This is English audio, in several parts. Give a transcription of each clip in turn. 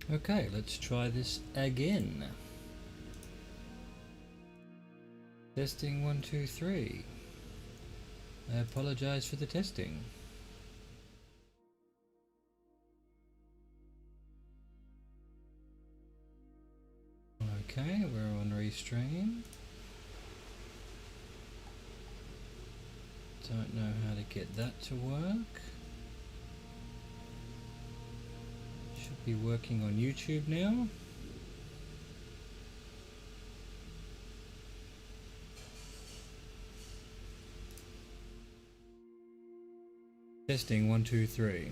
Okay, let's try this again. Testing 1, 2, 3. I apologize for the testing. Okay, we're on restream. Don't know how to get that to work. Should be working on YouTube now. Testing 1, 2, 3.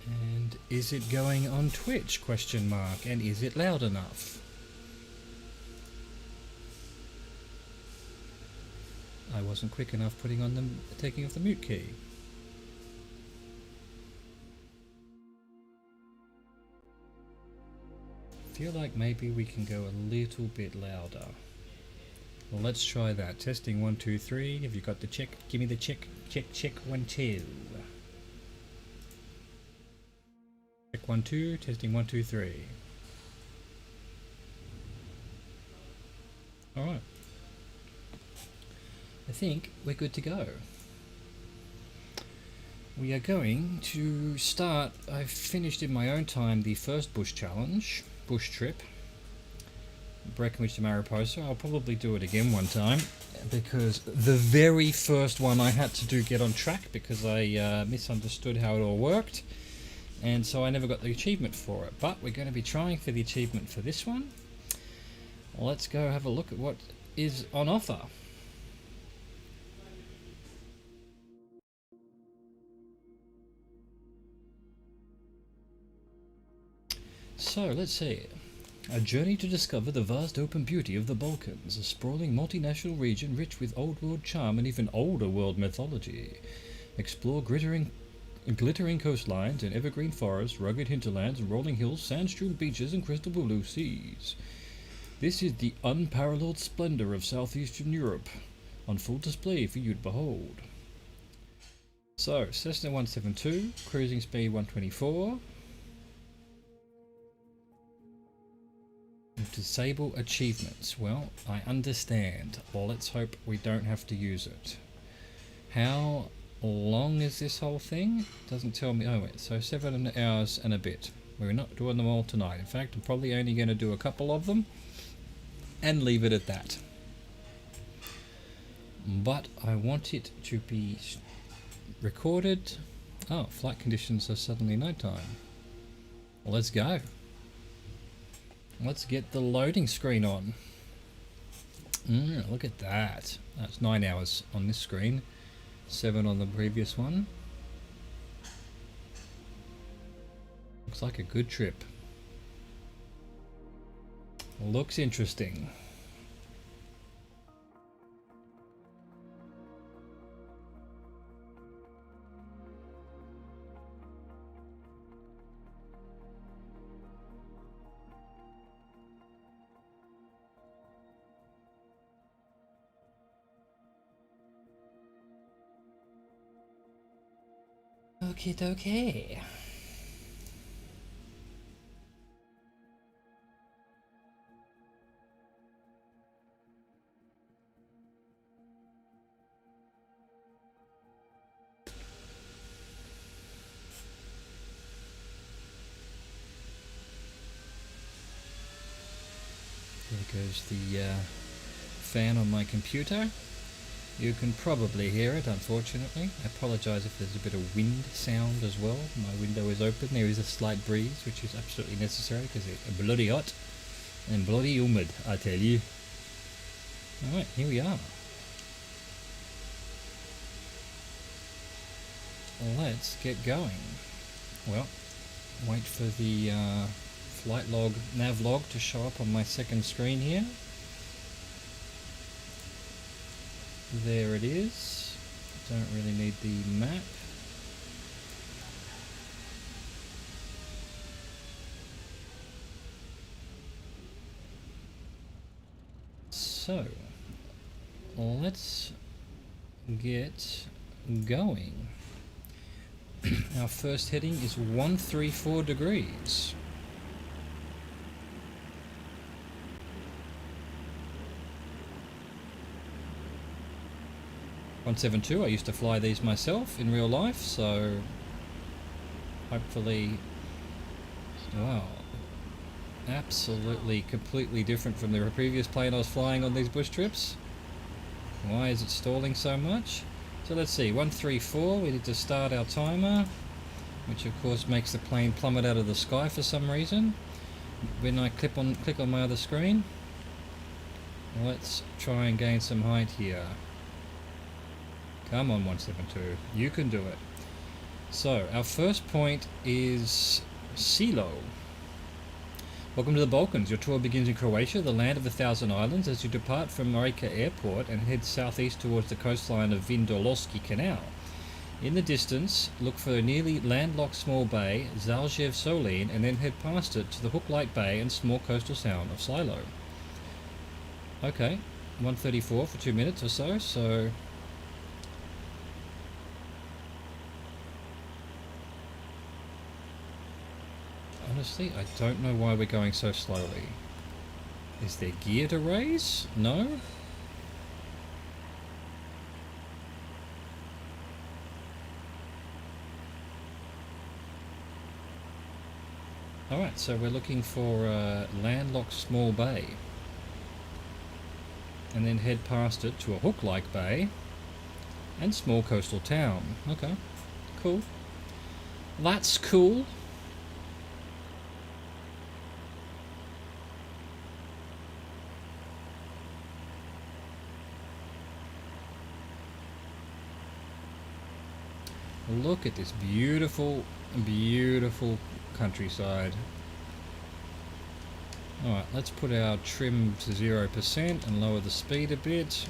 And is it going on Twitch? Question mark. And is it loud enough? I wasn't quick enough putting on the taking off the mute key. Feel like maybe we can go a little bit louder. Well, let's try that. Testing 1, 2, 3. Have you got the check? Give me the check. Check 1, 2. Check 1, 2. Testing 1, 2, 3. All right. I think we're good to go. We are going to start. I've finished in my own time the first bush challenge, bush trip, Breckenridge to Mariposa. I'll probably do it again one time because the very first one I had to get on track because I misunderstood how it all worked, and so I never got the achievement for it. But we're going to be trying for the achievement for this one. Let's go have a look at what is on offer. So, let's see. A journey to discover the vast open beauty of the Balkans, a sprawling multinational region rich with old world charm and even older world mythology. Explore glittering coastlines and evergreen forests, rugged hinterlands, rolling hills, sand-strewn beaches and crystal blue seas. This is the unparalleled splendor of southeastern Europe, on full display for you to behold. So, Cessna 172, cruising speed 124. Disable achievements. Well, I understand. Well, let's hope we don't have to use it. How long is this whole thing? Doesn't tell me. Oh wait, so 7 hours and a bit. We're not doing them all tonight. In fact, I'm probably only going to do a couple of them and leave it at that. But I want it to be recorded. Oh, flight conditions are suddenly nighttime. Well, let's go. Let's get the loading screen on. Look at that. That's 9 hours on this screen. 7 on the previous one. Looks like a good trip. Looks interesting. Okie dokie. There goes the fan on my computer. You can probably hear it, unfortunately. I apologise if there's a bit of wind sound as well. My window is open. There is a slight breeze, which is absolutely necessary because it's bloody hot and bloody humid, I tell you. Alright, here we are. Let's get going. Well, wait for the flight log, nav log to show up on my second screen here. There it is. Don't really need the map. So let's get going. Our first heading is 134 degrees. .172, I used to fly these myself in real life, so hopefully, wow, absolutely completely different from the previous plane I was flying on these bush trips. Why is it stalling so much? So let's see, 134, we need to start our timer, which of course makes the plane plummet out of the sky for some reason. When I click on my other screen, let's try and gain some height here. Come on, 172, you can do it. So our first point is Silo. Welcome to the Balkans. Your tour begins in Croatia, the land of 1,000 islands, as you depart from Rijeka Airport and head southeast towards the coastline of Vindolski Canal. In the distance, look for a nearly landlocked small bay, Zaljev Solin, and then head past it to the hook-like bay and small coastal town of Silo. Okay, 134 for 2 minutes or so, so... Honestly, I don't know why we're going so slowly. Is there gear to raise? No? Alright, so we're looking for a landlocked small bay. And then head past it to a hook-like bay and small coastal town. Okay, cool. That's cool. Look at this beautiful, beautiful countryside. Alright, let's put our trim to 0% and lower the speed a bit.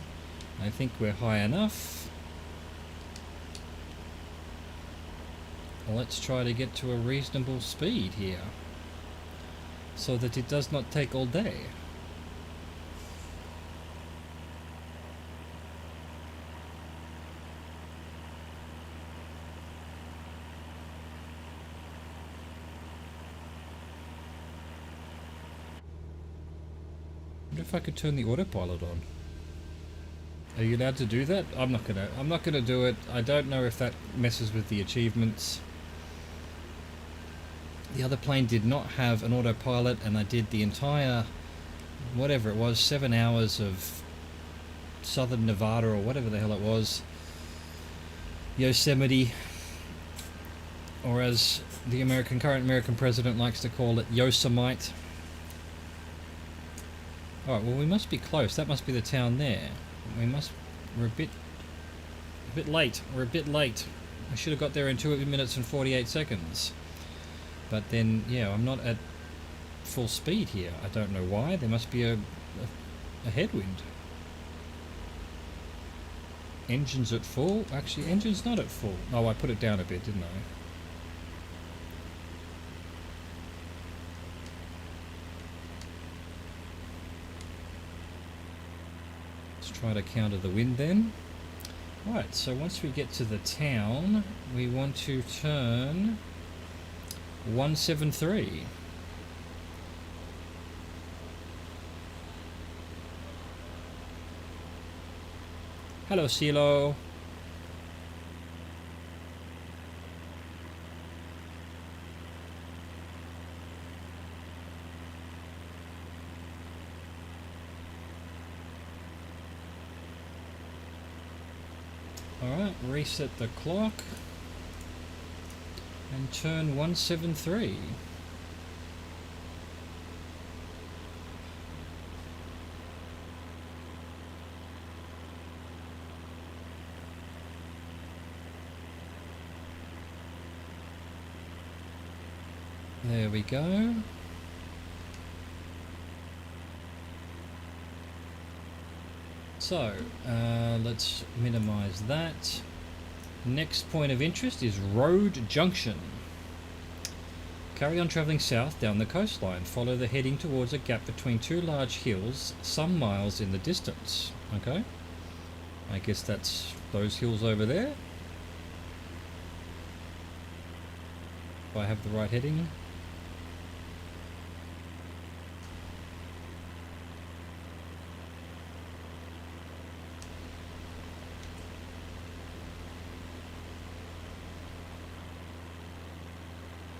I think we're high enough. Let's try to get to a reasonable speed here, so that it does not take all day. If I could turn the autopilot on. Are you allowed to do that? I'm not gonna do it. I don't know if that messes with the achievements. The other plane did not have an autopilot, and I did the entire, whatever it was, 7 hours of southern Nevada or whatever the hell it was, Yosemite, or as the current American president likes to call it, Yosemite. Alright, well we must be close. That must be the town there. We're a bit late. We're a bit late. I should have got there in 2 minutes and 48 seconds. But then, yeah, I'm not at full speed here. I don't know why. There must be a headwind. Engine's at full? Actually, engine's not at full. Oh, I put it down a bit, didn't I? Try to counter the wind then. Right, so once we get to the town, we want to turn 173. Hello, Silo. Alright, reset the clock and turn 173. There we go. So, let's minimize that. Next point of interest is Road Junction. Carry on travelling south down the coastline. Follow the heading towards a gap between two large hills, some miles in the distance. Okay. I guess that's those hills over there. If I have the right heading.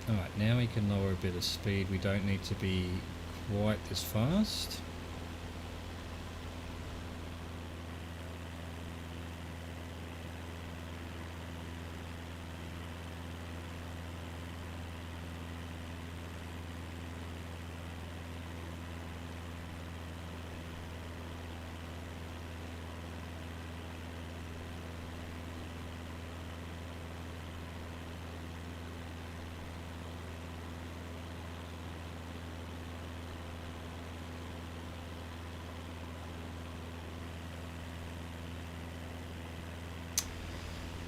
Alright, now we can lower a bit of speed. We don't need to be quite this fast.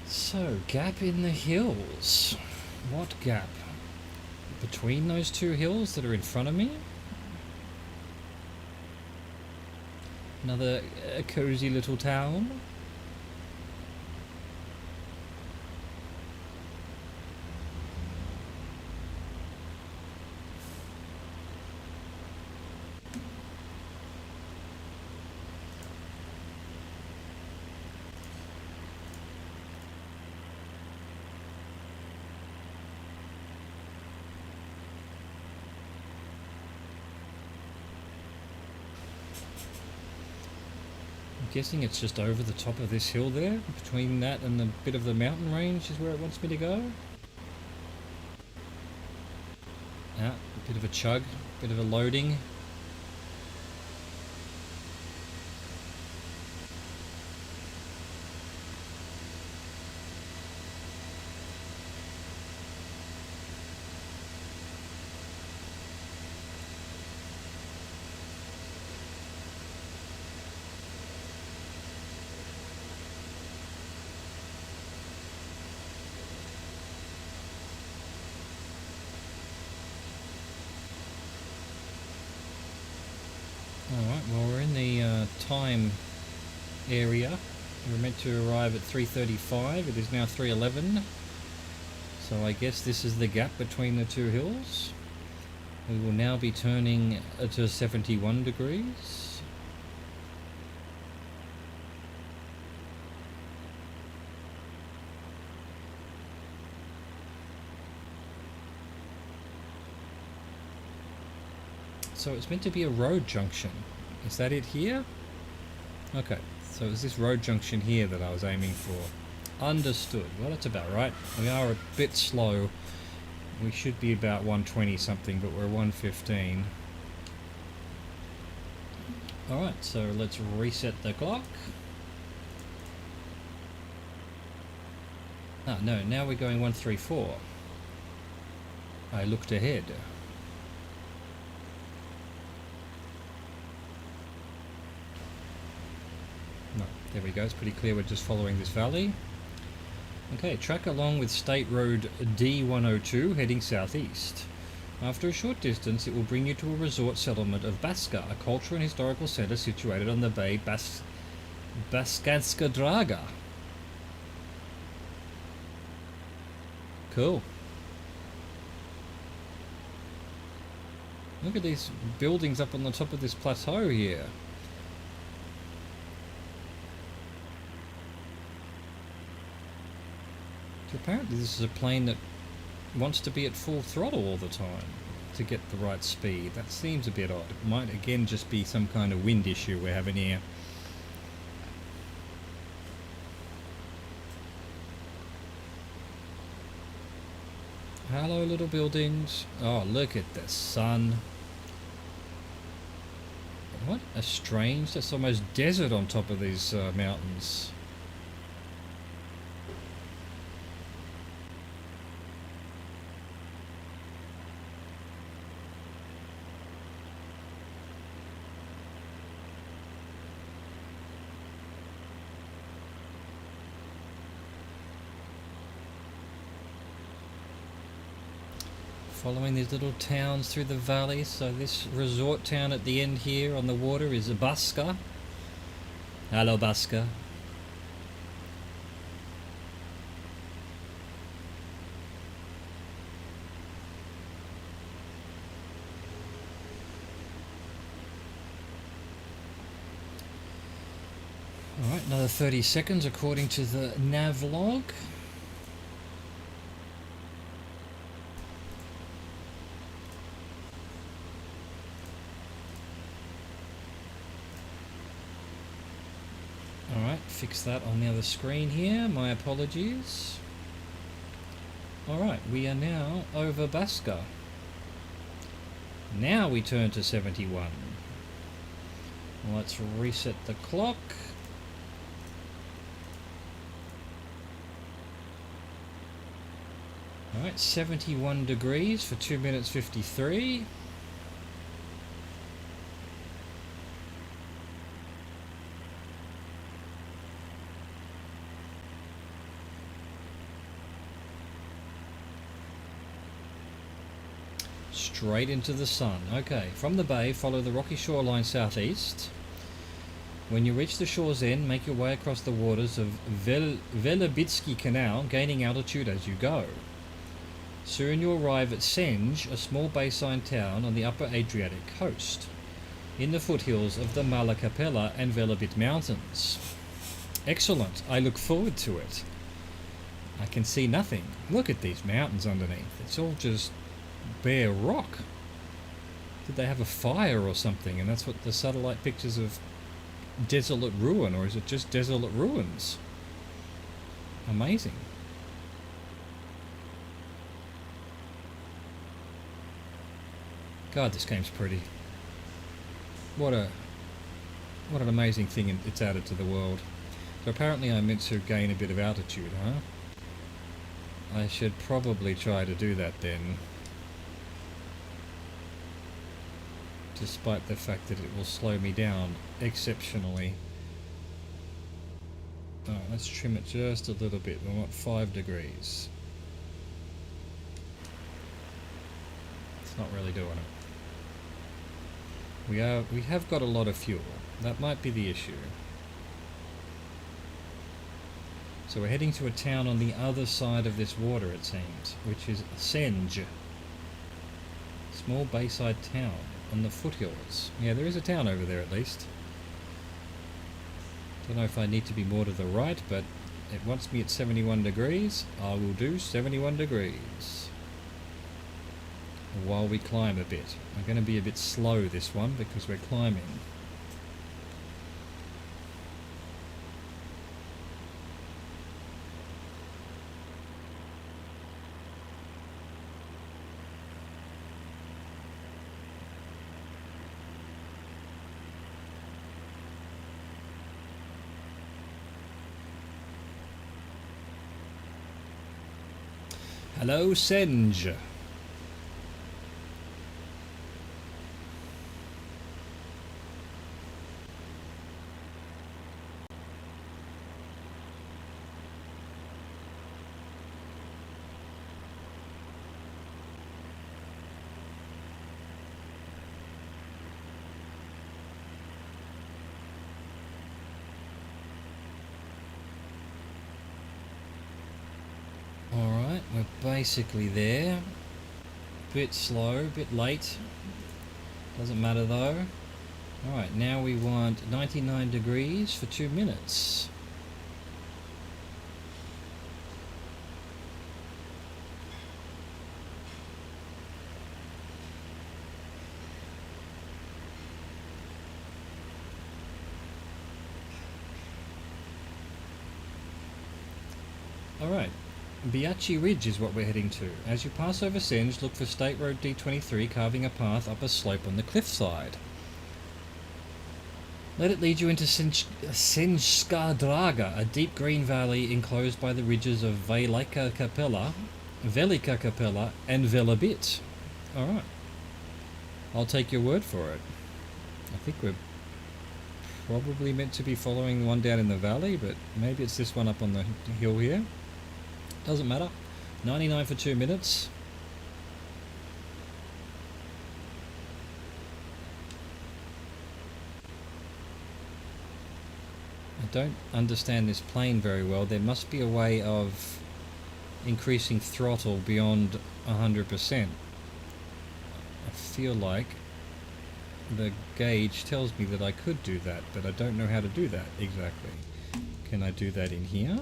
So, gap in the hills. What gap? Between those two hills that are in front of me? Another cozy little town? Guessing it's just over the top of this hill there. Between that and the bit of the mountain range is where it wants me to go. Yeah, a bit of a chug, a bit of a loading. Alright, well we're in the time area. We were meant to arrive at 3:35, it is now 3:11. So I guess this is the gap between the two hills. We will now be turning to 71 degrees. So it's meant to be a road junction. Is that it here? Okay, so it's this road junction here that I was aiming for. Understood. Well, that's about right. We are a bit slow. We should be about 120 something, but we're 115. Alright, so let's reset the clock. Ah, no, now we're going 134. I looked ahead. No, there we go, it's pretty clear we're just following this valley. Okay, track along with State Road D102 heading southeast. After a short distance, it will bring you to a resort settlement of Baska, a cultural and historical centre situated on the bay Baskantska Draga. Cool. Look at these buildings up on the top of this plateau here. So apparently this is a plane that wants to be at full throttle all the time to get the right speed. That seems a bit odd. It might again just be some kind of wind issue we're having here. Hello, little buildings. Oh, look at the sun. What a strange, that's almost desert on top of these mountains. Following these little towns through the valley. So this resort town at the end here on the water is Baska. Hello, Baska. Alright, another 30 seconds according to the nav log. Alright, fix that on the other screen here. My apologies. Alright, we are now over Baska. Now we turn to 71. Let's reset the clock. Alright, 71 degrees for 2 minutes 53. Straight into the sun. Okay, from the bay, follow the rocky shoreline southeast. When you reach the shore's end, make your way across the waters of Velebitsky Canal, gaining altitude as you go. Soon you'll arrive at Senj, a small bayside town on the upper Adriatic coast, in the foothills of the Malakapela and Velebit mountains. Excellent, I look forward to it. I can see nothing. Look at these mountains underneath. It's all just bare rock. Did they have a fire or something, and that's what the satellite pictures of desolate ruin, or is it just desolate ruins? Amazing. God, this game's pretty. What an amazing thing it's added to the world. So apparently I'm meant to gain a bit of altitude, huh? I should probably try to do that then. Despite the fact that it will slow me down exceptionally. Alright, let's trim it just a little bit. We want 5 degrees. It's not really doing it. We have got a lot of fuel. That might be the issue. So we're heading to a town on the other side of this water, it seems, which is Senj. Small bayside town on the foothills. Yeah, there is a town over there at least. Don't know if I need to be more to the right, but it wants me at 71 degrees. I will do 71 degrees. While we climb a bit. I'm going to be a bit slow this one because we're climbing. Hello, Senj. Alright, we're basically there. Bit slow, bit late. Doesn't matter though. Alright, now we want 99 degrees for 2 minutes. Alright. Biachi Ridge is what we're heading to. As you pass over Senj, look for State Road D23 carving a path up a slope on the cliffside. Let it lead you into Senjska Draga, a deep green valley enclosed by the ridges of Velika Kapela, and Velebit. Alright. I'll take your word for it. I think we're probably meant to be following the one down in the valley, but maybe it's this one up on the hill here. Doesn't matter. 99 for 2 minutes. don't understand this plane very well. There must be a way of increasing throttle beyond 100%. I feel like the gauge tells me that I could do that, but I don't know how to do that exactly. Can I do that in here?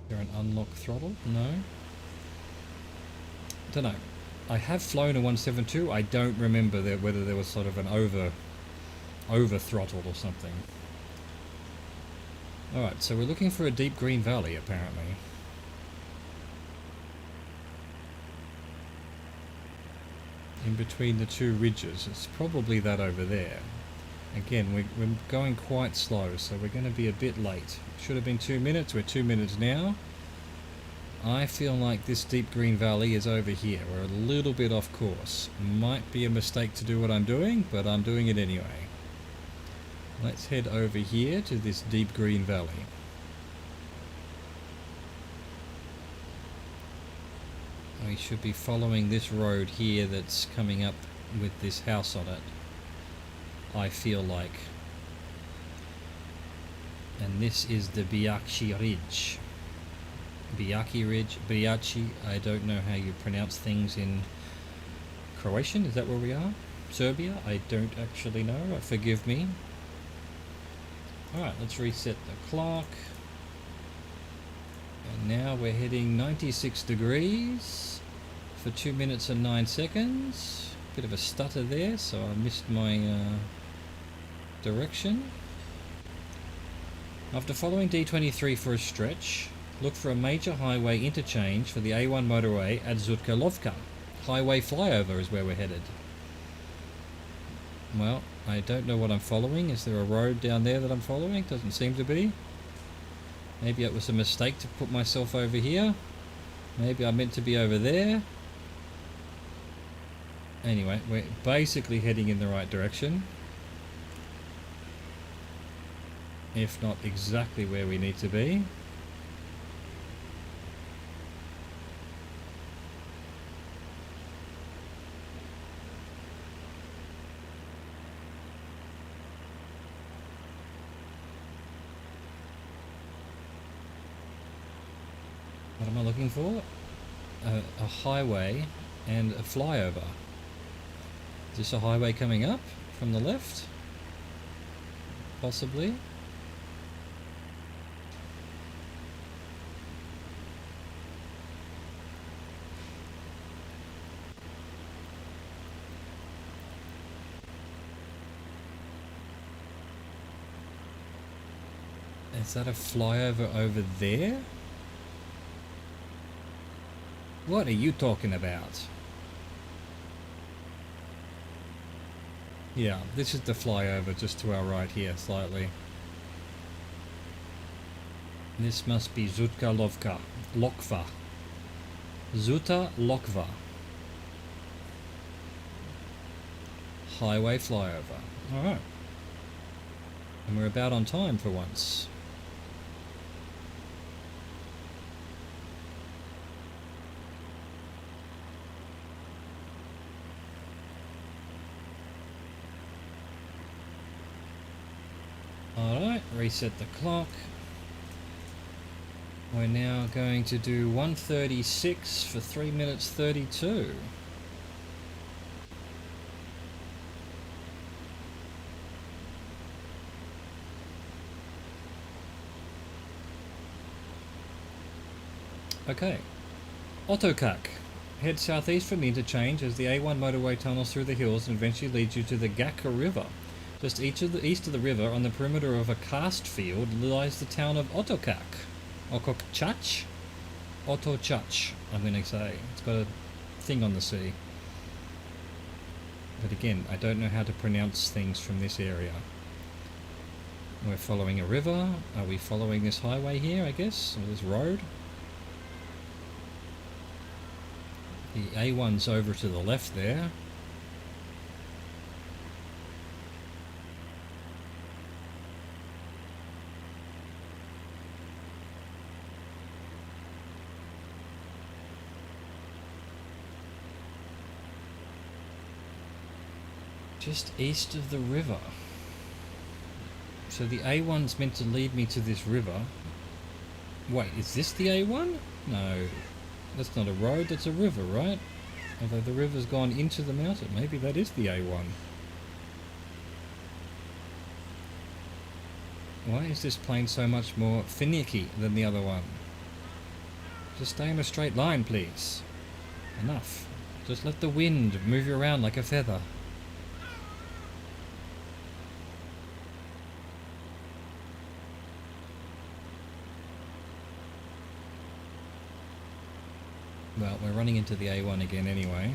Is there an unlock throttle? No. Don't know. I have flown a 172. I don't remember whether there was sort of an over throttle or something. Alright, so we're looking for a deep green valley apparently. In between the two ridges. It's probably that over there. Again, we're going quite slow, so we're going to be a bit late. Should have been 2 minutes. We're 2 minutes now. I feel like this deep green valley is over here. We're a little bit off course. Might be a mistake to do what I'm doing, but I'm doing it anyway. Let's head over here to this deep green valley. We should be following this road here that's coming up with this house on it. I feel like. And this is the Biachi Ridge. Biachi Ridge, Biachi, I don't know how you pronounce things in Croatian, is that where we are? Serbia? I don't actually know, forgive me. Alright, let's reset the clock. And now we're heading 96 degrees for 2 minutes and 9 seconds. Bit of a stutter there, so I missed my direction. After following D23 for a stretch, look for a major highway interchange for the A1 motorway at Zutkalovka. Highway flyover is where we're headed. Well, I don't know what I'm following. Is there a road down there that I'm following? Doesn't seem to be. Maybe it was a mistake to put myself over here. Maybe I meant to be over there. Anyway, we're basically heading in the right direction. If not exactly where we need to be. What am I looking for? A highway and a flyover. Is this a highway coming up from the left? Possibly. Is that a flyover over there? What are you talking about? Yeah, this is the flyover just to our right here, slightly. This must be Zutkalovka. Lokva. Zuta Lokva. Highway flyover. Alright. And we're about on time for once. Alright, reset the clock. We're now going to do 1:36 for 3 minutes 32. Okay. Otokak. Head southeast from the interchange as the A1 motorway tunnels through the hills and eventually leads you to the Gaka River. Just east of the river, on the perimeter of a karst field, lies the town of Otokak. Okokchach? Otochach, I'm going to say. It's got a thing on the sea. But again, I don't know how to pronounce things from this area. We're following a river. Are we following this highway here, I guess? Or this road? The A1's over to the left there. Just east of the river. So the A1's meant to lead me to this river. Wait, is this the A1? No, that's not a road, that's a river, right? Although the river's gone into the mountain. Maybe that is the A1. Why is this plane so much more finicky than the other one? Just stay in a straight line, please. Enough. Just let the wind move you around like a feather. Well, we're running into the A1 again anyway.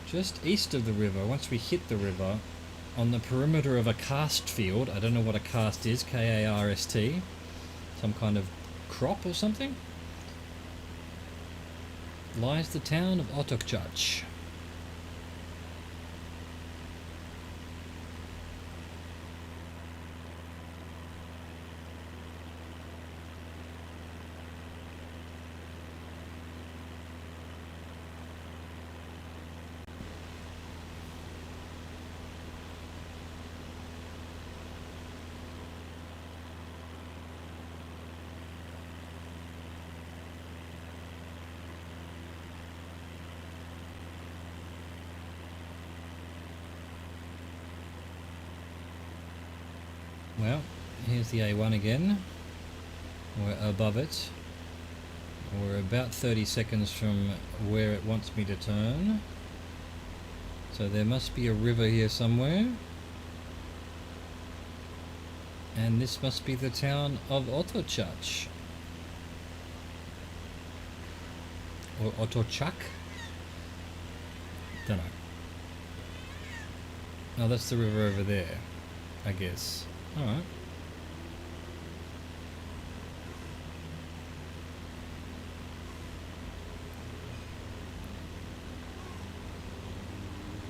Just east of the river, once we hit the river, on the perimeter of a karst field, I don't know what a karst is, K-A-R-S-T, some kind of crop or something, lies the town of Otokchach. Well, here's the A1 again. We're above it. We're about 30 seconds from where it wants me to turn. So there must be a river here somewhere. And this must be the town of Otokchach. Or Otokchach? Don't know. Oh, that's the river over there, I guess. Alright.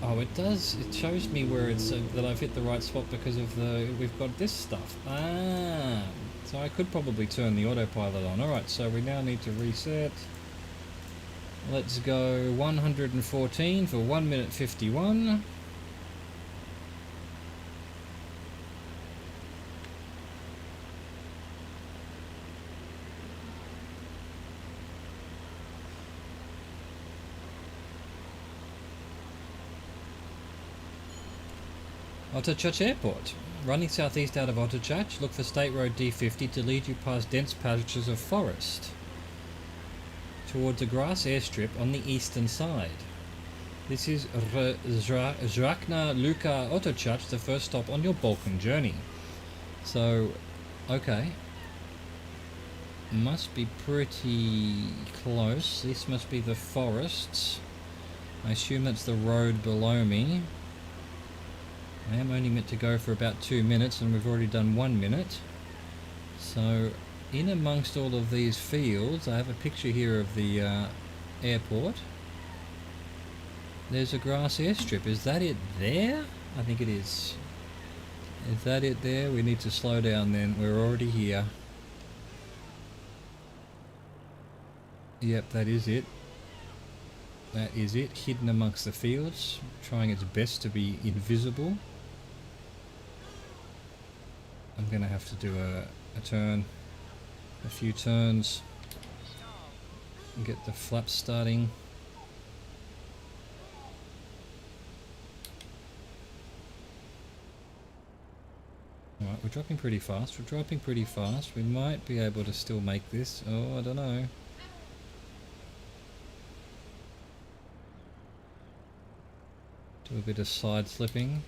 Oh, it does. It shows me where it's that I've hit the right spot because of we've got this stuff. Ah, so I could probably turn the autopilot on. Alright, so we now need to reset. Let's go 114 for 1 minute 51. Otokchach Airport. Running southeast out of Otokchach, look for State Road D50 to lead you past dense patches of forest towards a grass airstrip on the eastern side. This is Zrakna Luka Otokchach, the first stop on your Balkan journey. So, okay. Must be pretty close. This must be the forests. I assume that's the road below me. I am only meant to go for about 2 minutes and we've already done 1 minute. So in amongst all of these fields, I have a picture here of the airport. There's a grass airstrip. Is that it there? I think it is. Is that it there? We need to slow down then. We're already here. Yep, that is it. That is it. Hidden amongst the fields. Trying its best to be invisible. I'm going to have to do a turn. A few turns. And get the flaps starting. Alright, we're dropping pretty fast. We're dropping pretty fast. We might be able to still make this. Oh, I don't know. Do a bit of side slipping.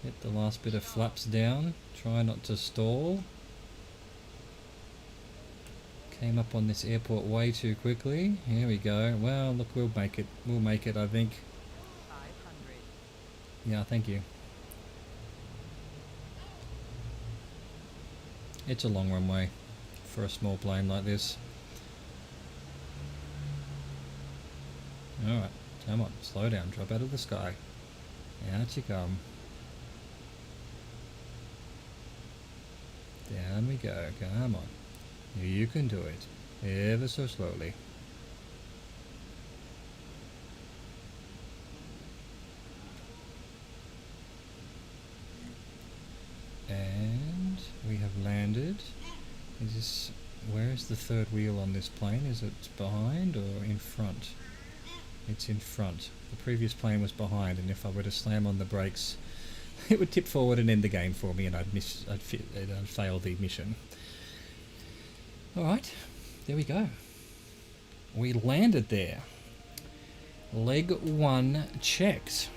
Get the last bit of flaps down. Try not to stall. Came up on this airport way too quickly. Here we go. Well, look, we'll make it. We'll make it, I think. 500. Yeah, thank you. It's a long runway for a small plane like this. Alright, come on, slow down, drop out of the sky. Out you come. Down we go, come on. You can do it, ever so slowly. And we have landed. Is this... where is the third wheel on this plane? Is it behind or in front? It's in front. The previous plane was behind, and if I were to slam on the brakes, it would tip forward and end the game for me, and I'd fail the mission. Alright, there we go. We landed there. Leg 1 checked.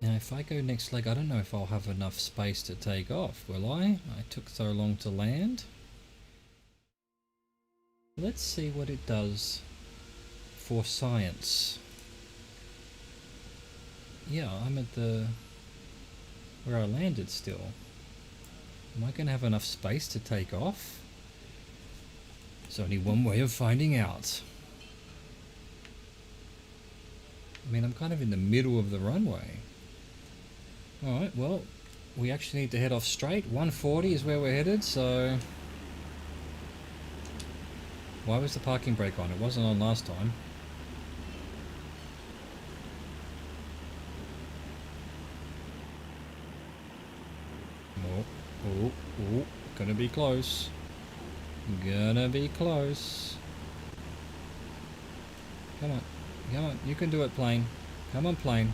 Now if I go next leg, I don't know if I'll have enough space to take off, will I? I took so long to land. Let's see what it does for science. Yeah, I'm at the... where I landed still. Am I going to have enough space to take off? There's only one way of finding out. I mean, I'm kind of in the middle of the runway. Alright, well, we actually need to head off straight. 140 is where we're headed, so... why was the parking brake on? It wasn't on last time. Oh, gonna be close. Gonna be close. Come on, you can do it, plane. Come on, plane.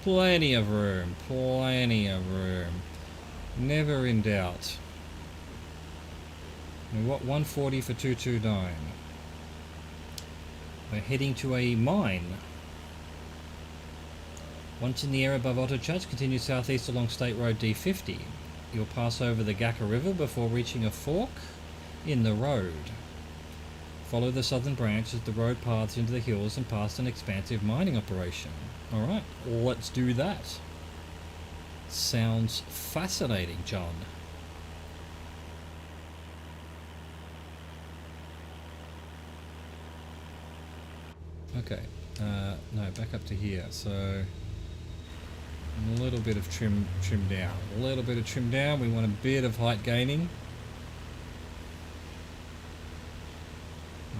Plenty of room, never in doubt. And what, 140 for 229. We're heading to a mine. Once in the air above Otterchurch, continue southeast along State Road D50. You'll pass over the Gacka River before reaching a fork in the road. Follow the southern branch as the road paths into the hills and past an expansive mining operation. Alright, let's do that. Sounds fascinating, John. Okay, no, back up to here, so a little bit of trim down. A little bit of trim down, we want a bit of height gaining.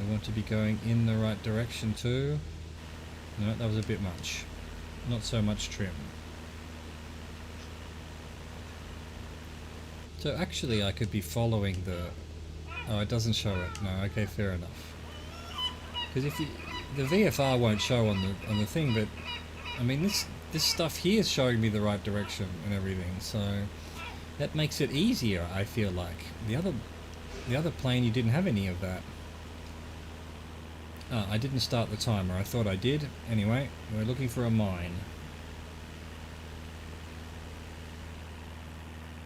We want to be going in the right direction too. No, that was a bit much. Not so much trim. So actually I could be following the... oh, it doesn't show it. No, okay, fair enough. Because if you... the VFR won't show on the thing, but I mean this stuff here is showing me the right direction and everything, so that makes it easier, I feel like. The other plane, you didn't have any of that. I didn't start the timer. I thought I did. Anyway, we're looking for a mine.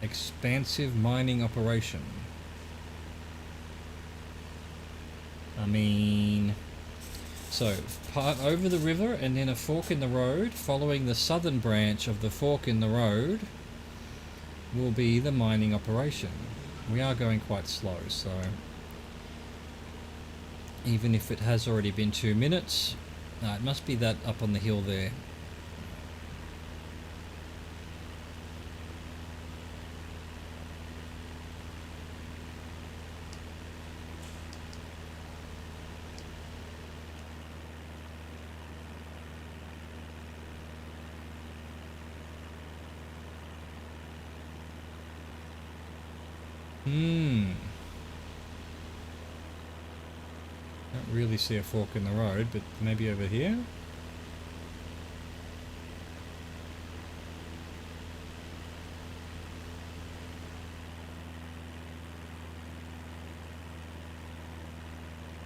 Expansive mining operation. I mean... so, part over the river and then a fork in the road, following the southern branch of the fork in the road, will be the mining operation. We are going quite slow, so... even if it has already been 2 minutes, it must be that up on the hill there. Don't really see a fork in the road, but maybe over here?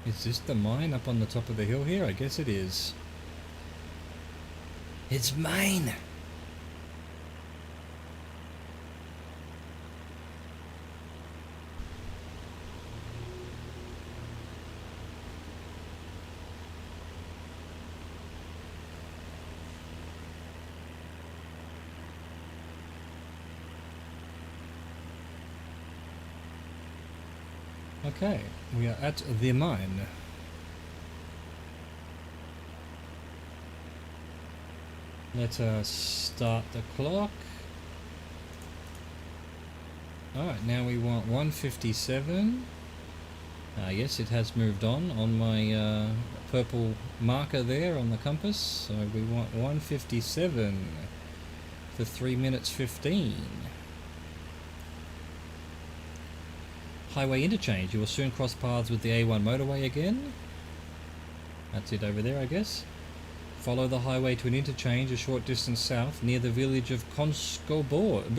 Is this the mine up on the top of the hill here? I guess it is. It's mine! Okay, we are at the mine. Let us start the clock. Alright, now we want 157. Yes, it has moved on my purple marker there on the compass. So we want 157 for 3 minutes 15. Highway interchange. You will soon cross paths with the A1 motorway again. That's it over there, I guess. Follow the highway to an interchange a short distance south near the village of Bordeaux.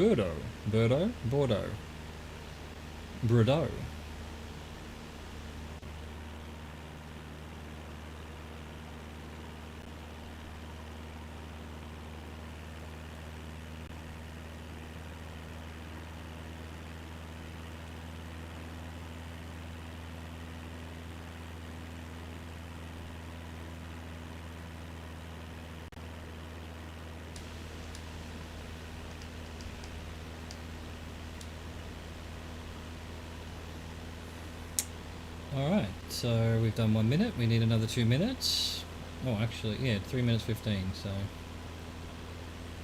Alright, so we've done 1 minute, we need another 2 minutes. Oh, actually, yeah, 3 minutes 15, so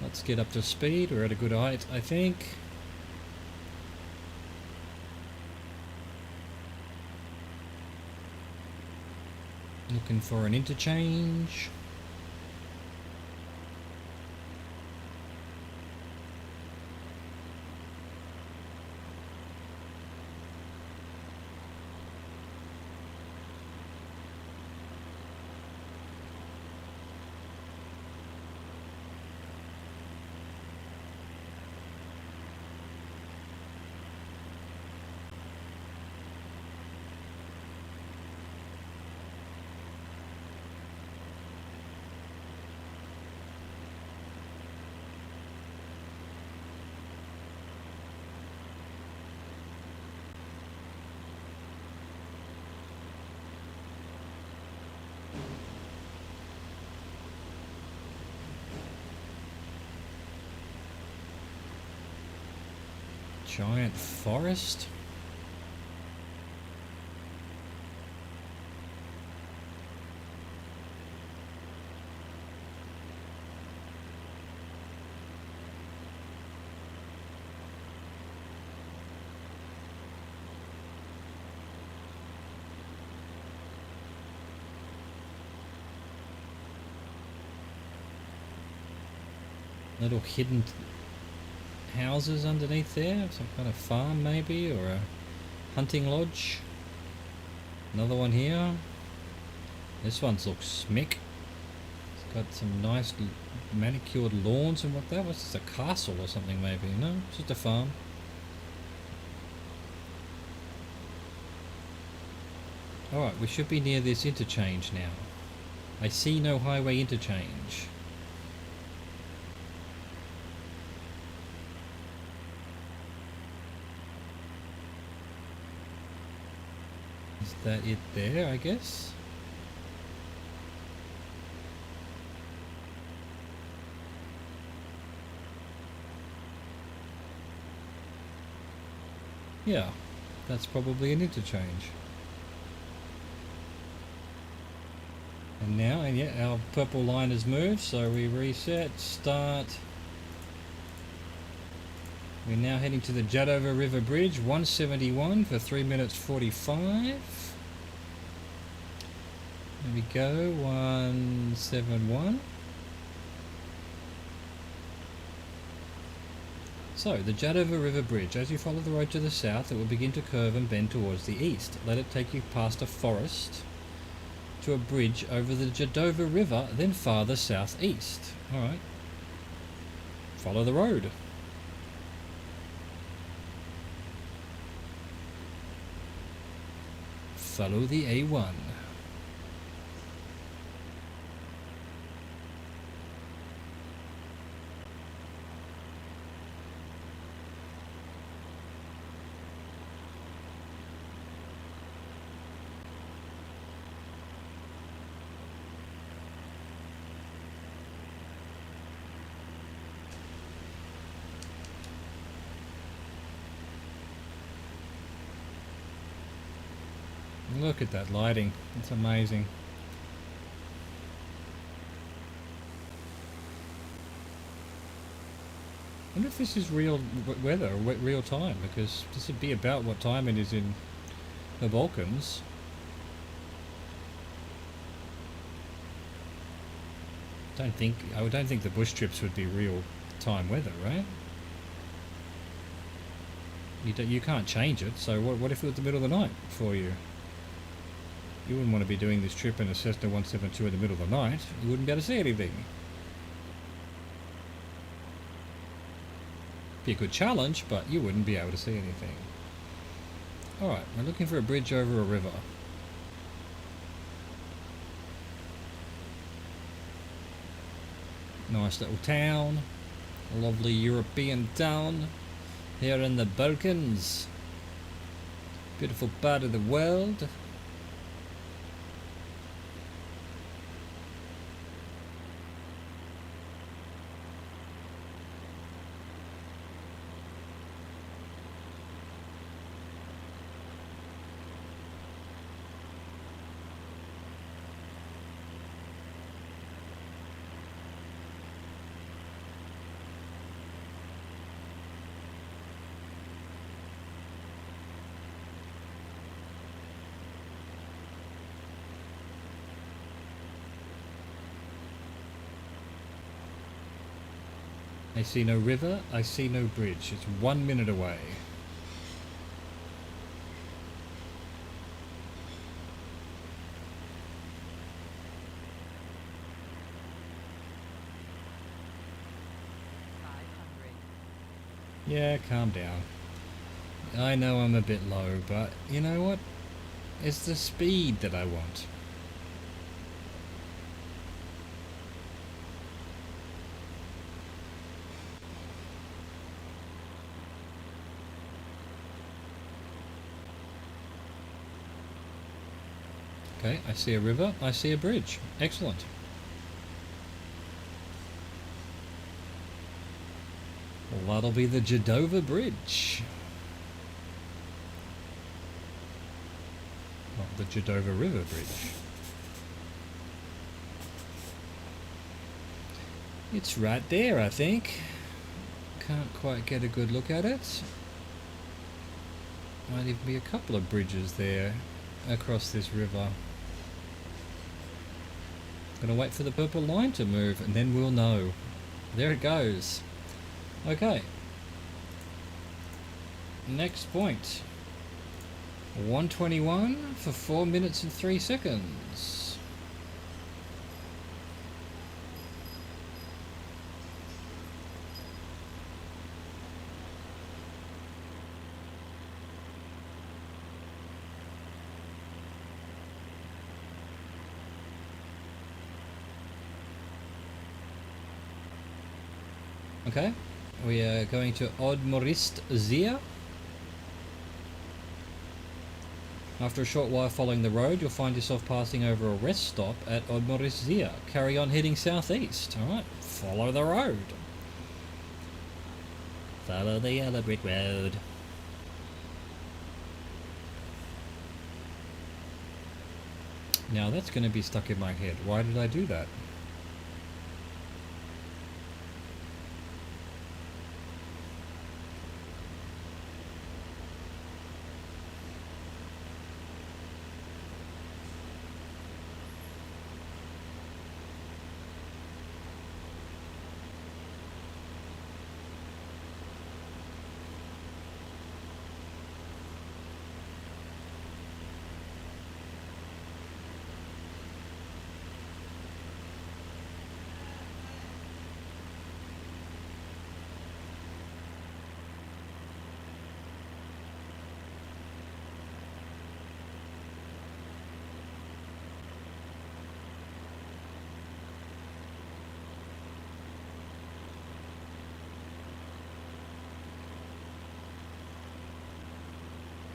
let's get up to speed. We're at a good height, I think. Looking for an interchange. Giant forest. Little hidden houses underneath there, some kind of farm maybe, or a hunting lodge. Another one here. This one looks smick. It's got some nice manicured lawns and what that was. It's a castle or something maybe. No, it's just a farm. Alright, we should be near this interchange now. I see no highway interchange. Is that it there, I guess? Yeah, that's probably an interchange. And now, and yeah, our purple line has moved, so we reset, start. We're now heading to the Jadover River Bridge, 171 for 3 minutes 45. There we go, 171. So, the Jadover River Bridge. As you follow the road to the south, it will begin to curve and bend towards the east. Let it take you past a forest to a bridge over the Jadover River, then farther southeast. Alright. Follow the road. Follow the A1. Look at that lighting. It's amazing. I wonder if this is real weather or real time, because this would be about what time it is in the Balkans. I don't think the bush trips would be real time weather, right? You can't change it, so what if it was the middle of the night for you? You wouldn't want to be doing this trip in a Cessna 172 in the middle of the night. You wouldn't be able to see anything. Be a good challenge, but you wouldn't be able to see anything. Alright, we're looking for a bridge over a river. Nice little town. A lovely European town here in the Balkans. Beautiful part of the world. I see no river, I see no bridge. It's 1 minute away. Yeah, calm down. I know I'm a bit low, but you know what? It's the speed that I want. Okay, I see a river, I see a bridge. Excellent. Well, that'll be the Jadova Bridge. Not the Jadova River Bridge. It's right there, I think. Can't quite get a good look at it. Might even be a couple of bridges there across this river. Gonna wait for the purple line to move and then we'll know. There it goes. Okay. Next point. 121 for 4 minutes and 3 seconds. Okay, we are going to Odmorist-Zia. After a short while following the road, you'll find yourself passing over a rest stop at Odmorist-Zia. Carry on heading southeast. Alright, follow the road. Follow the yellow brick road. Now that's going to be stuck in my head. Why did I do that?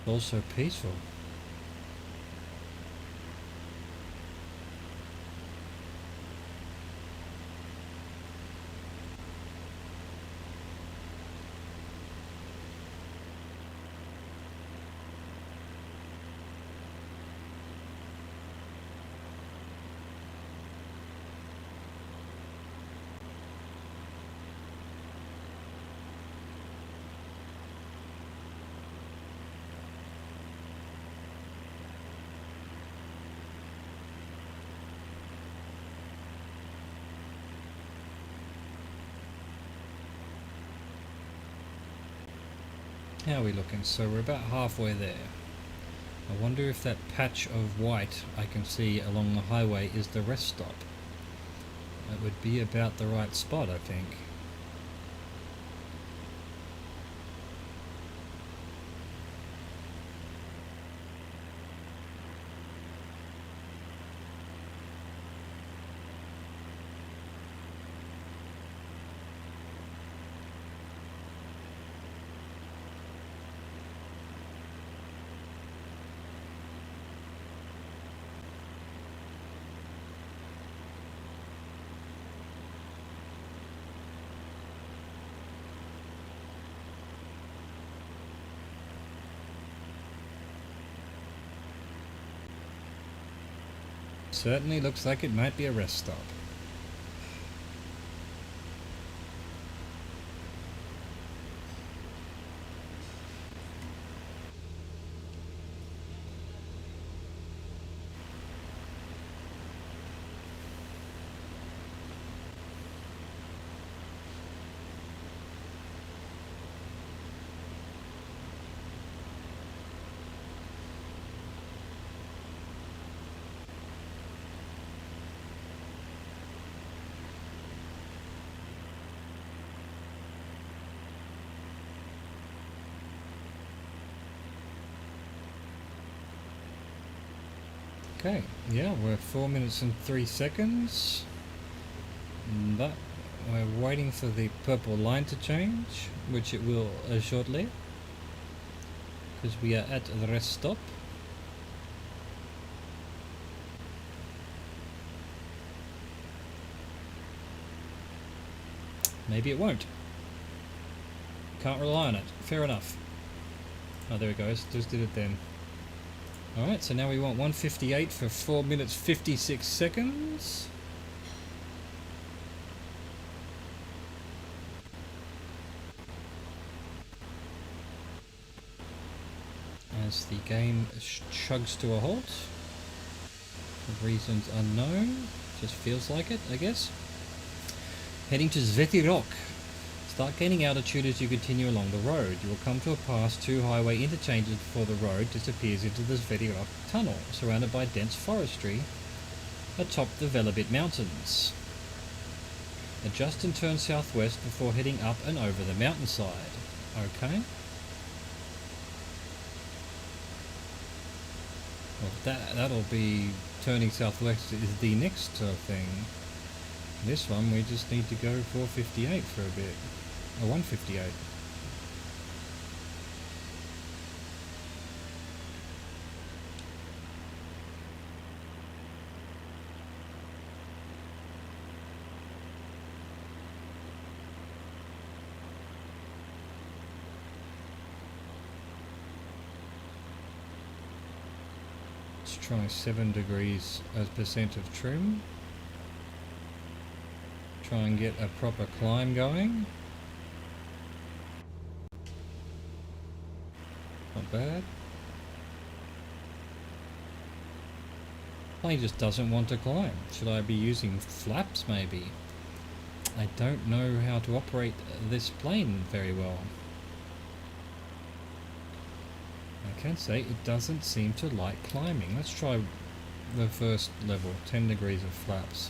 All so peaceful. How are we looking? So we're about halfway there. I wonder if that patch of white I can see along the highway is the rest stop. That would be about the right spot, I think. Certainly looks like it might be a rest stop. Okay, yeah, we're 4 minutes and 3 seconds. But we're waiting for the purple line to change, which it will shortly, because we are at the rest stop. Maybe it won't. Can't rely on it. Fair enough. Oh, there it goes. Just did it then. Alright, so now we want 158 for 4 minutes 56 seconds. As the game chugs to a halt. For reasons unknown. Just feels like it, I guess. Heading to Zvetirok. Start gaining altitude as you continue along the road. You will come to a pass 2 highway interchanges before the road disappears into the Zvetirok tunnel, surrounded by dense forestry atop the Velebit Mountains. Adjust and turn southwest before heading up and over the mountainside. Okay. Well, that'll be turning southwest is the next thing. This one we just need to go 458 for a bit. Or 158. Let's try 7 degrees as percent of trim. Try and get a proper climb going. Not bad. Plane just doesn't want to climb. Should I be using flaps maybe? I don't know how to operate this plane very well. I can say it doesn't seem to like climbing. Let's try the first level, 10 degrees of flaps.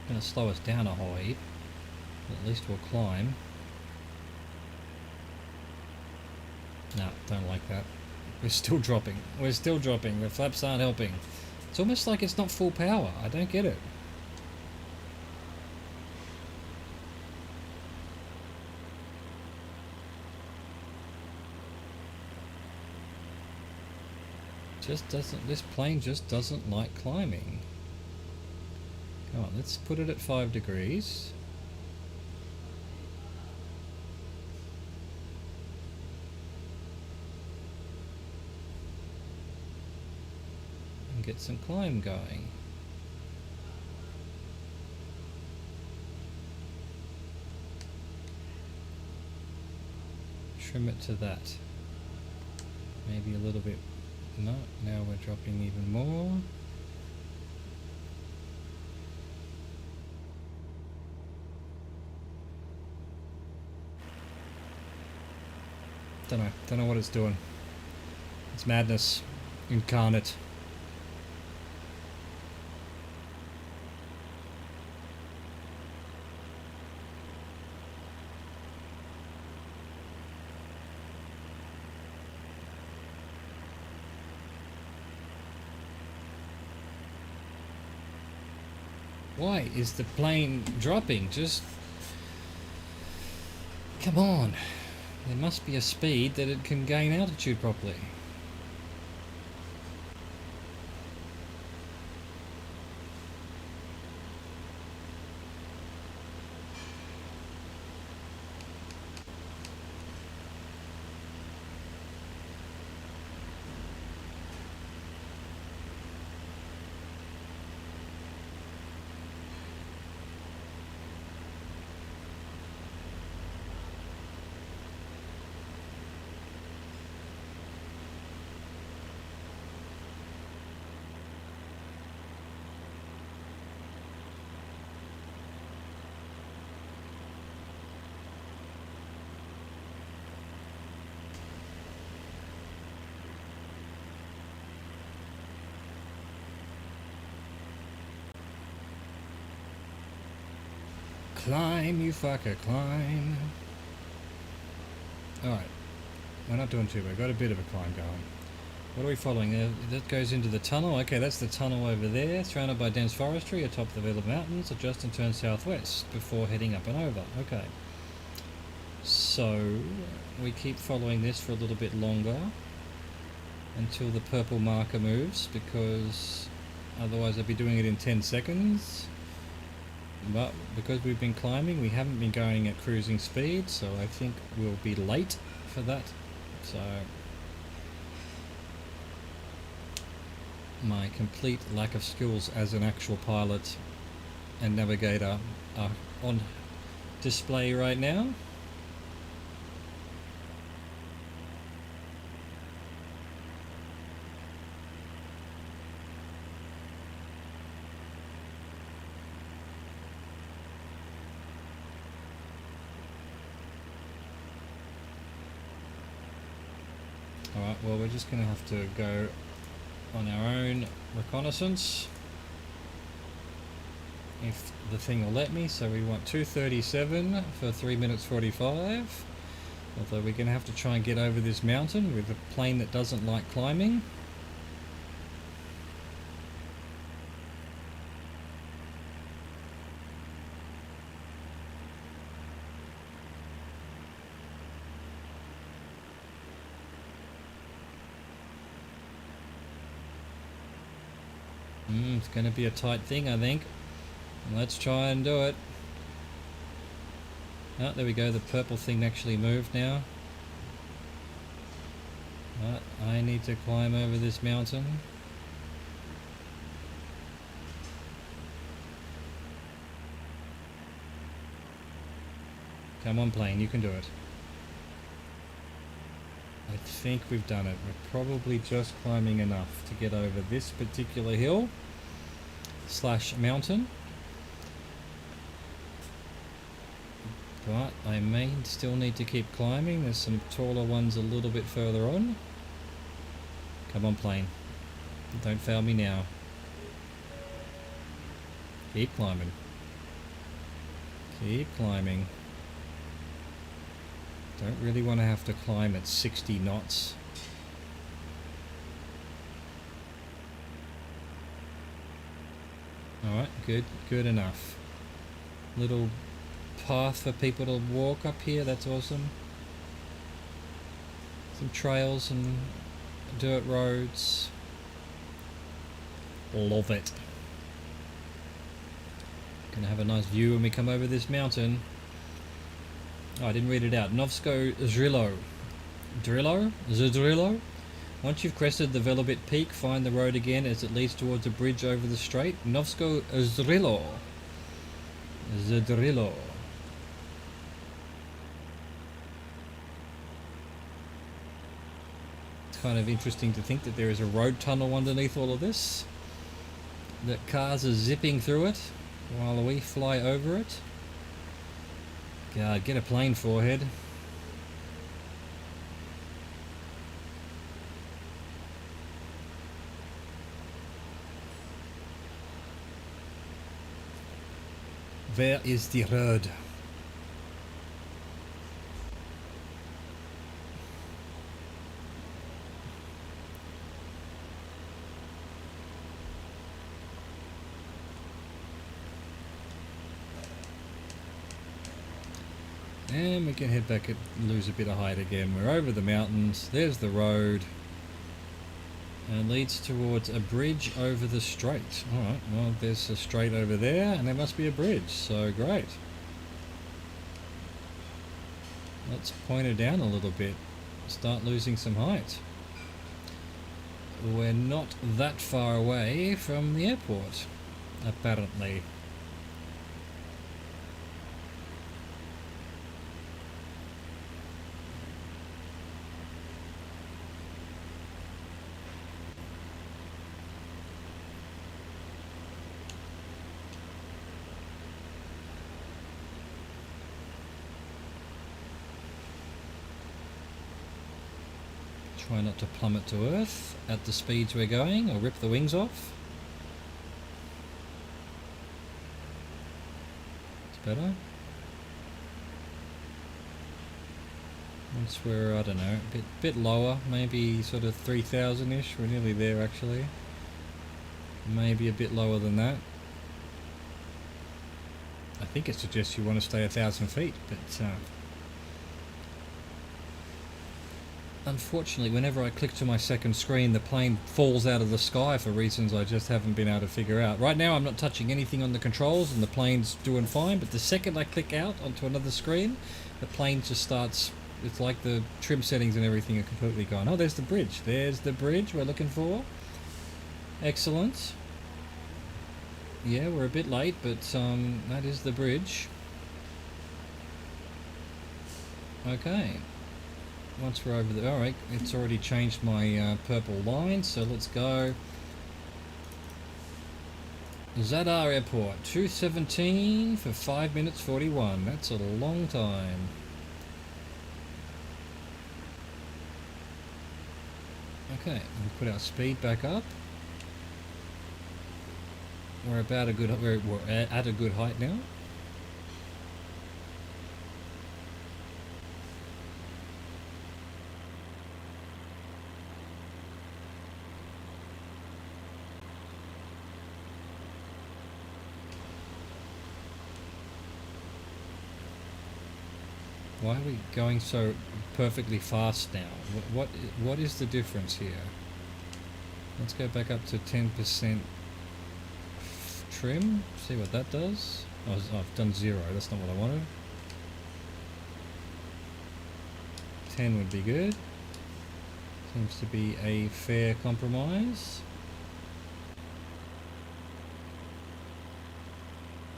Going to slow us down a whole heap. At least we'll climb. No, don't like that. We're still dropping. We're still dropping. The flaps aren't helping. It's almost like it's not full power. I don't get it. Just doesn't. This plane just doesn't like climbing. Come on, let's put it at 5 degrees. And get some climb going. Trim it to that. Maybe a little bit. No, now we're dropping even more. Don't know what it's doing. It's madness incarnate. Why is the plane dropping? Just... come on. There must be a speed that it can gain altitude properly. Climb, you fucker, climb. Alright. We're not doing too bad. Got a bit of a climb going. What are we following? That goes into the tunnel. Okay, that's the tunnel over there. Surrounded by dense forestry atop the Villa Mountains. Adjust and turn southwest before heading up and over. Okay. So, we keep following this for a little bit longer. Until the purple marker moves, because otherwise I'd be doing it in 10 seconds. But because we've been climbing, we haven't been going at cruising speed, so I think we'll be late for that. So my complete lack of skills as an actual pilot and navigator are on display right now. Alright, well we're just going to have to go on our own reconnaissance if the thing will let me. So we want 237 for 3 minutes 45, although we're going to have to try and get over this mountain with a plane that doesn't like climbing. It's going to be a tight thing, I think. Let's try and do it. Oh, there we go. The purple thing actually moved now. But I need to climb over this mountain. Come on, plane, you can do it. I think we've done it. We're probably just climbing enough to get over this particular hill / mountain. But I may still need to keep climbing. There's some taller ones a little bit further on. Come on, plane. Don't fail me now. Keep climbing. Keep climbing. Don't really want to have to climb at 60 knots. Alright, good enough. Little path for people to walk up here, that's awesome. Some trails and dirt roads. Love it. Gonna have a nice view when we come over this mountain. Oh, I didn't read it out. Novsko Zrilo. Zdrilo? Once you've crested the Velobit Peak, find the road again as it leads towards a bridge over the strait. Novsko Zrilo. Zdrilo. It's kind of interesting to think that there is a road tunnel underneath all of this. That cars are zipping through it while we fly over it. God, get a plane, forehead. Where is the road? And we can head back and lose a bit of height again. We're over the mountains. There's the road. And leads towards a bridge over the strait. Alright, well there's a strait over there and there must be a bridge, so great. Let's point her down a little bit. Start losing some height. We're not that far away from the airport, apparently. Try not to plummet to Earth at the speeds we're going, or rip the wings off. It's better. Once we're, I don't know, a bit lower, maybe sort of 3,000-ish. We're nearly there actually. Maybe a bit lower than that. I think it suggests you want to stay 1,000 feet, but unfortunately, whenever I click to my second screen, the plane falls out of the sky for reasons I just haven't been able to figure out. Right now, I'm not touching anything on the controls and the plane's doing fine, but the second I click out onto another screen, the plane just starts, it's like the trim settings and everything are completely gone. Oh, there's the bridge. There's the bridge we're looking for. Excellent. Yeah, we're a bit late, but that is the bridge. Okay. Once we're over there, alright, it's already changed my purple line, so let's go. Zadar Airport, 2:17 for 5 minutes 41. That's a long time. Okay, we'll put our speed back up. We're about a good, we're at a good height now. Why are we going so perfectly fast now? What is the difference here? Let's go back up to 10% trim. See what that does. Oh, I've done 0. That's not what I wanted. 10 would be good. Seems to be a fair compromise.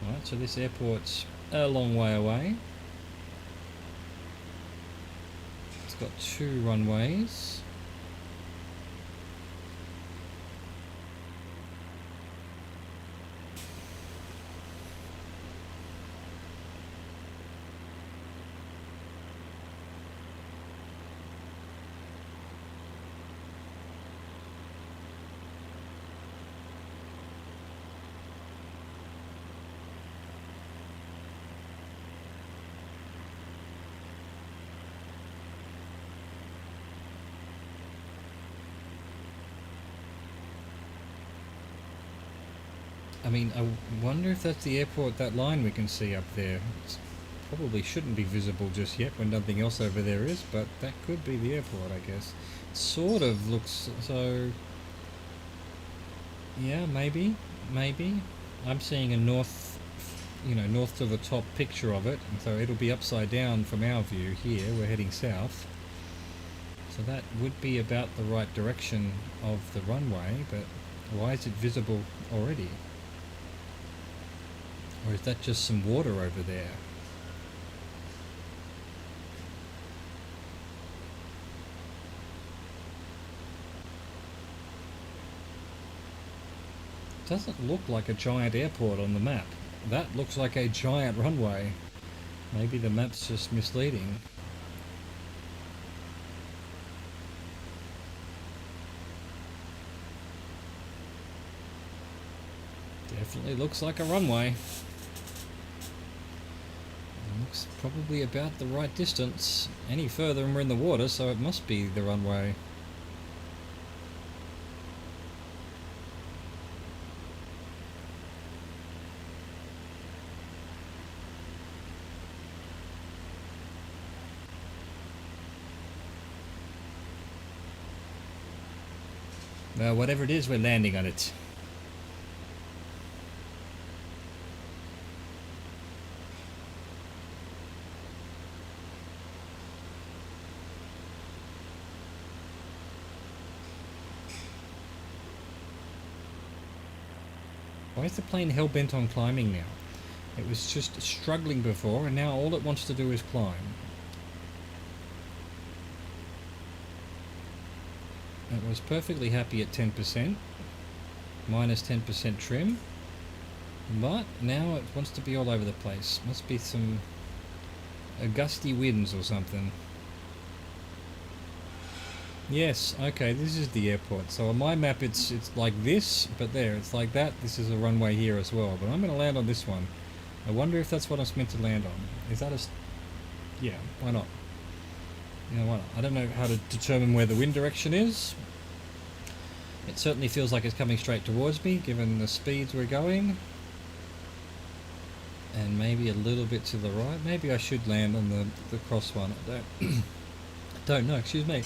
Alright, so this airport's a long way away. It's got 2 runways. I mean, I wonder if that's the airport, that line we can see up there. It probably shouldn't be visible just yet when nothing else over there is, but that could be the airport, I guess. It sort of looks so... Yeah, maybe. I'm seeing a north, north to the top picture of it, and so it'll be upside down from our view here. We're heading south. So that would be about the right direction of the runway, but why is it visible already? Or is that just some water over there? Doesn't look like a giant airport on the map. That looks like a giant runway. Maybe the map's just misleading. Definitely looks like a runway. Looks probably about the right distance. Any further and we're in the water, so it must be the runway. Well, whatever it is, we're landing on it. Why is the plane hell-bent on climbing now? It was just struggling before, and now all it wants to do is climb. It was perfectly happy at 10%, minus 10% trim, but now it wants to be all over the place. Must be some gusty winds or something. Yes, okay, this is the airport. So on my map it's like this, but there, it's like that. This is a runway here as well, but I'm going to land on this one. I wonder if that's what I'm meant to land on. Is that a... yeah, why not? You know, why not? I don't know how to determine where the wind direction is. It certainly feels like it's coming straight towards me, given the speeds we're going. And maybe a little bit to the right. Maybe I should land on the cross one. I don't... don't know, excuse me.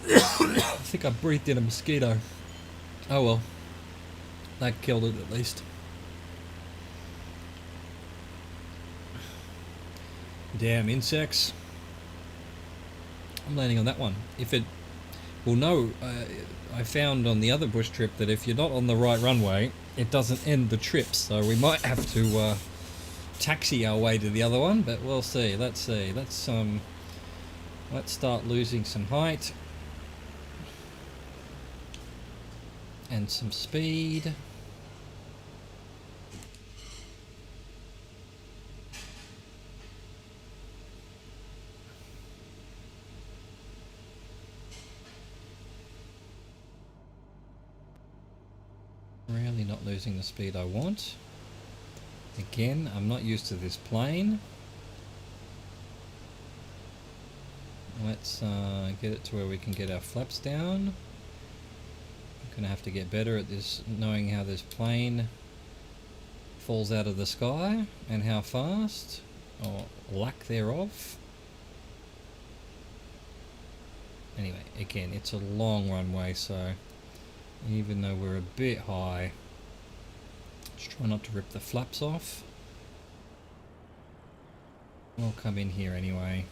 I think I breathed in a mosquito. Oh well. That killed it at least. Damn insects. I'm landing on that one. If it... well, no, I found on the other bush trip that if you're not on the right runway, it doesn't end the trip. So we might have to taxi our way to the other one, but we'll see. Let's see. Let's start losing some height and some speed. Really not losing the speed I want. Again, I'm not used to this plane. Let's get it to where we can get our flaps down. I'm gonna have to get better at this, knowing how this plane falls out of the sky and how fast, or lack thereof. Anyway, again, it's a long runway, so even though we're a bit high, just try not to rip the flaps off. We'll come in here anyway.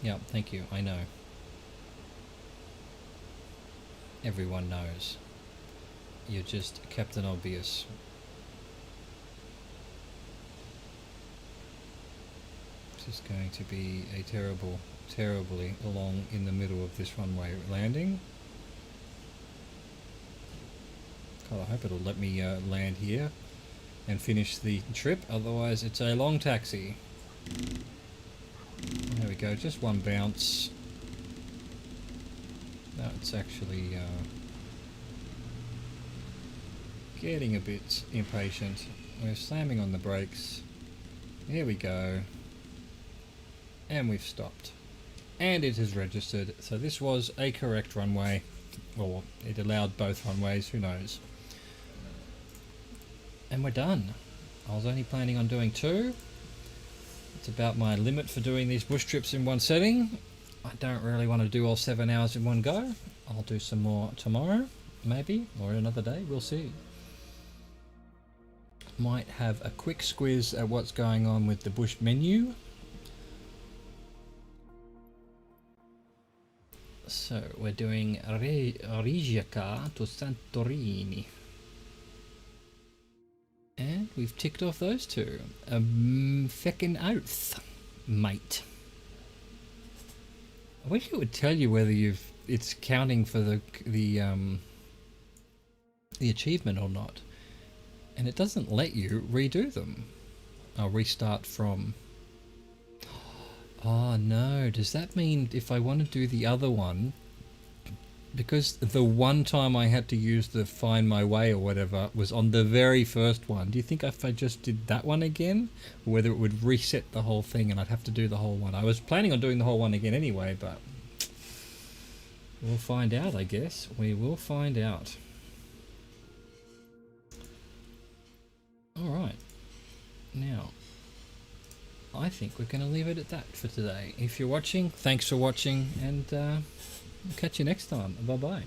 Yeah, thank you, I know. Everyone knows. You're just Captain Obvious. This is going to be a terribly along in the middle of this runway landing. God, I hope it'll let me land here and finish the trip, otherwise it's a long taxi. There we go, just one bounce. Now it's actually getting a bit impatient. We're slamming on the brakes. There we go. And we've stopped. And it has registered. So this was a correct runway. Or it allowed both runways, who knows. And we're done. I was only planning on doing 2. It's about my limit for doing these bush trips in one setting. I don't really want to do all 7 hours in one go. I'll do some more tomorrow, maybe, or another day, we'll see. Might have a quick squiz at what's going on with the bush menu. So we're doing Rijeka to Santorini. And we've ticked off those 2. Feckin' oath, mate. I wish it would tell you whether it's counting for the achievement or not. And it doesn't let you redo them. I'll restart from... Oh no, does that mean if I want to do the other one, because the one time I had to use the find my way or whatever was on the very first one, do you think if I just did that one again, or whether it would reset the whole thing and I'd have to do the whole one? I was planning on doing the whole one again anyway, but we'll find out, I guess. We will find out. Alright, now I think we're going to leave it at that for today. If you're watching, thanks for watching, and I'll catch you next time. Bye bye.